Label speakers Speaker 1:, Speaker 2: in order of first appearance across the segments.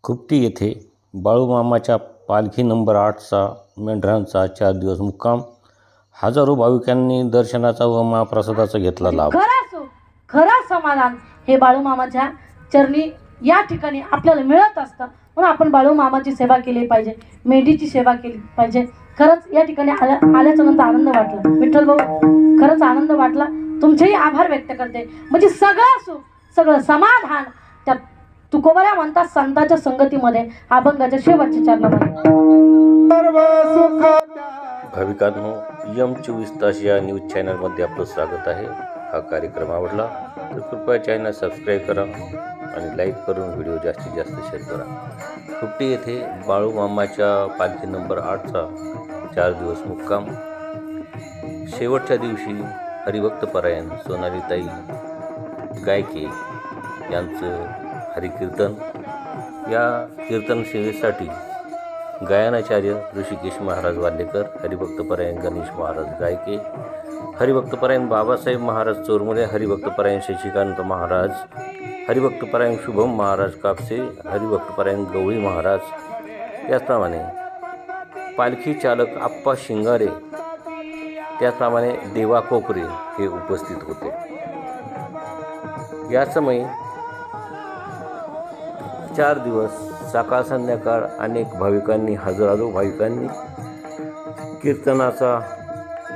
Speaker 1: खुपटी येथे बाळूमामाच्या पालखी नंबर 8चा मेंढरांचा 4 दिवस मुक्काम. हजारो भाविकांनी दर्शनाचा व महाप्रसादाचा घेतला लाभ.
Speaker 2: खरा समाधान हे बाळूमामाच्या चरणी या ठिकाणी आपल्याला मिळत असतं. म्हणून आपण बाळूमामाची सेवा केली पाहिजे, मेढीची सेवा केली पाहिजे. खरंच या ठिकाणी आल्याच्या नंतर आनंद वाटला. विठ्ठल भाऊ, खरंच आनंद वाटला. तुमचेही आभार व्यक्त करते. म्हणजे सगळं सुख, सगळं समाधान त्या तुकोबऱ्या म्हणतात संतांच्या संगतीमध्ये, अभंगाच्या शेवटच्या चरणामध्ये.
Speaker 1: भाविकांनो, M24 तास या न्यूज चॅनलमध्ये आपलं स्वागत आहे. हा कार्यक्रम आवडला तर कृपया चॅनल सबस्क्राईब करा आणि लाईक करून व्हिडिओ जास्तीत जास्त शेअर करा. खुपटी येथे बाळूमामाच्या पालखी नंबर 8चा 4 दिवस मुक्काम. शेवटच्या दिवशी हरिभक्तपरायण सोनालीताई गायके यांचं हरिकीर्तन. या कीर्तन सेवेसाठी गायनाचार्य ऋषिकेश महाराज वाल्लेकर, हरिभक्तपरायण गणेश महाराज गायके, हरिभक्तपरायण बाबासाहेब महाराज चोरमुले, हरिभक्तपरायण शशिकांत महाराज, हरिभक्तपरायण शुभम महाराज कापसे, हरिभक्तपरायण गवळी महाराज, त्याचप्रमाणे पालखी चालक आप्पा शिंगारे, त्याचप्रमाणे देवा कोकरे हे उपस्थित होते. या समयी 4 दिवस सकाळ संध्याकाळ अनेक भाविकांनी, हजारो भाविकांनी कीर्तनाचा,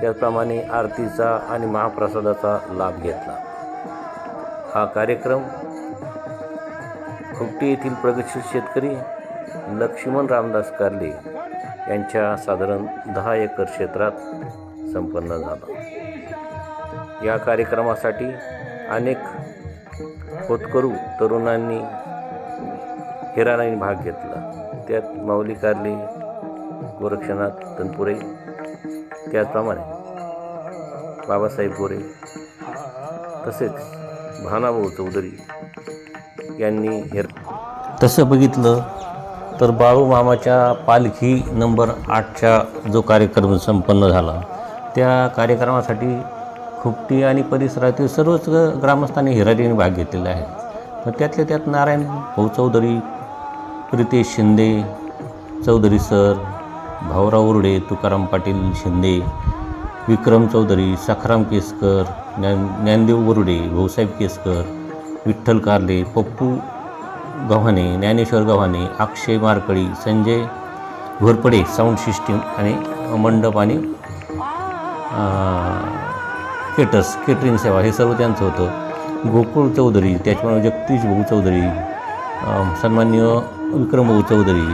Speaker 1: त्याचप्रमाणे आरतीचा आणि महाप्रसादाचा लाभ घेतला. हा कार्यक्रम खुपटी येथील प्रगतशील शेतकरी लक्ष्मण रामदास कारले यांच्या साधारण 10 एकर क्षेत्रात संपन्न झाला. या कार्यक्रमासाठी अनेक होतकरू तरुणांनी हिराणाने भाग घेतला. त्यात माऊली कारले, गोरक्षनाथ तनपुरे, त्याचप्रमाणे बाबासाहेब गोरे, तसेच भानाभाऊ चौधरी यांनी तसं बघितलं तर बाळूमामाच्या पालखी नंबर 8चा जो कार्यक्रम संपन्न झाला, त्या कार्यक्रमासाठी खुपटी आणि परिसरातील सर्वच ग्रामस्थांनी हिरारीने भाग घेतलेला आहे. पण त्यातल्या त्यात नारायण भाऊ चौधरी, प्रितेश शिंदे चौधरी सर, भाऊराव उर्डे, तुकाराम पाटील शिंदे, विक्रम चौधरी, सखाराम केसकर, ज्ञानदेव उर्डे, भाऊसाहेब केसकर, विठ्ठल कारले, पप्पू गव्हाणे, ज्ञानेश्वर गव्हाणे, अक्षय मारकळी, संजय घोरपडे, साऊंड सिस्टीम आणि मंडप आणि केटरिंग सेवा हे सर्व त्यांचं होतं. गोकुळ चौधरी, त्याचप्रमाणे जगदीश भाऊ चौधरी, सन्माननीय विक्रम भाऊ चौधरी,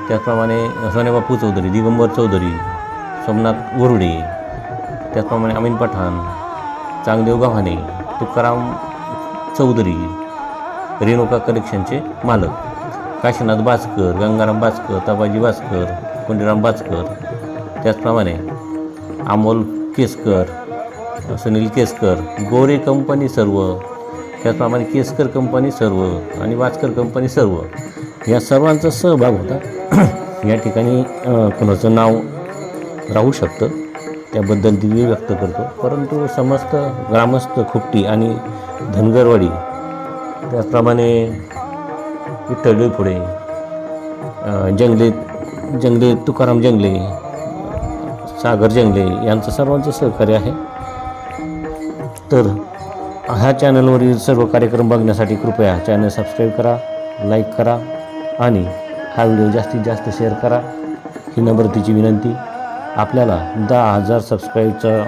Speaker 1: त्याचप्रमाणे सोनेबापू चौधरी, दिगंबर चौधरी, सोमनाथ वरुडे, त्याचप्रमाणे अमीन पठाण, चांगदेव गव्हाणे, तुकाराम चौधरी, रेणुका कलेक्शनचे मालक, काशीनाथ बाचकर, गंगाराम बाचकर, तबाजी बाचकर, कोंडीराम बाचकर, त्याचप्रमाणे अमोल केसकर, सुनील केसकर, गोरे कंपनी सर्व, त्याचप्रमाणे केसकर कंपनी सर्व आणि वाचकर कंपनी सर्व, या सर्वांचा सहभाग होता. या ठिकाणी कोणाचं नाव राहू शकतं, त्याबद्दल दिव्य व्यक्त करतो. परंतु समस्त ग्रामस्थ खुपटी आणि धनगरवाडी, त्याचप्रमाणे विठ्ठल पुढे जंगले तुकाराम जंगले, सागर जंगले यांचं सर्वांचं सहकार्य आहे. तर ह्या चॅनलवरील सर्व कार्यक्रम बघण्यासाठी कृपया चॅनल सबस्क्राईब करा, लाईक करा आणि हा व्हिडिओ जास्तीत जास्त शेअर करा, ही नम्रतेची विनंती. आपल्याला 10,000 सबस्क्राईबचा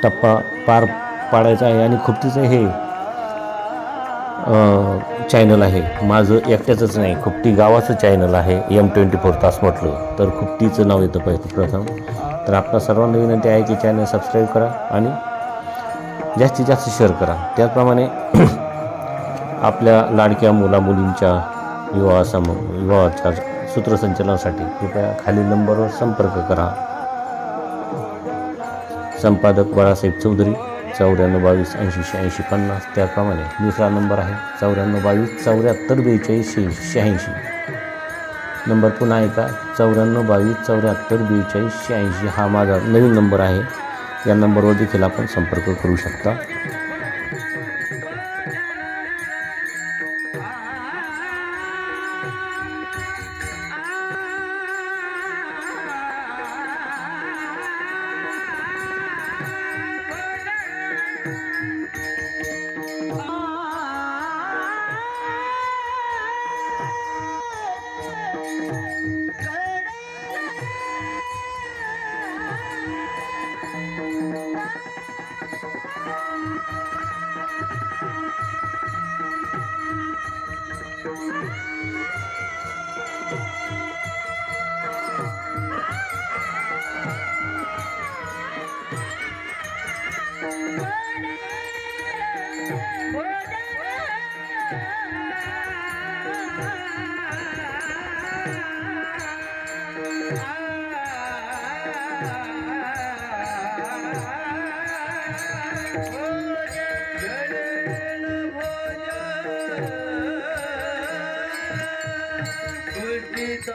Speaker 1: टप्पा पार पाडायचा आहे आणि खुपटीचं हे चॅनल आहे. माझं एकट्याचंच नाही, खुपटी गावाचं चॅनल आहे. M24 तास म्हटलं तर खुपटीचं नाव येतं प्रथम. तर आपल्या सर्वांना विनंती आहे की चॅनल सबस्क्राईब करा आणि जास्तीत जास्त शेअर करा. त्याचप्रमाणे आपल्या लाडक्या मुलामुलींच्या विवाहाच्या सूत्रसंचालनासाठी कृपया खालील नंबरवर संपर्क करा. संपादक बाळासाहेब चौधरी, 9422 80 50. त्याप्रमाणे दुसरा नंबर आहे 9422 74 42 86. नंबर पुन्हा ऐका, 9422 74 42 86 हा माझा नवीन नंबर आहे. या नंबरवर देखील आपण संपर्क करू शकता.
Speaker 3: गीत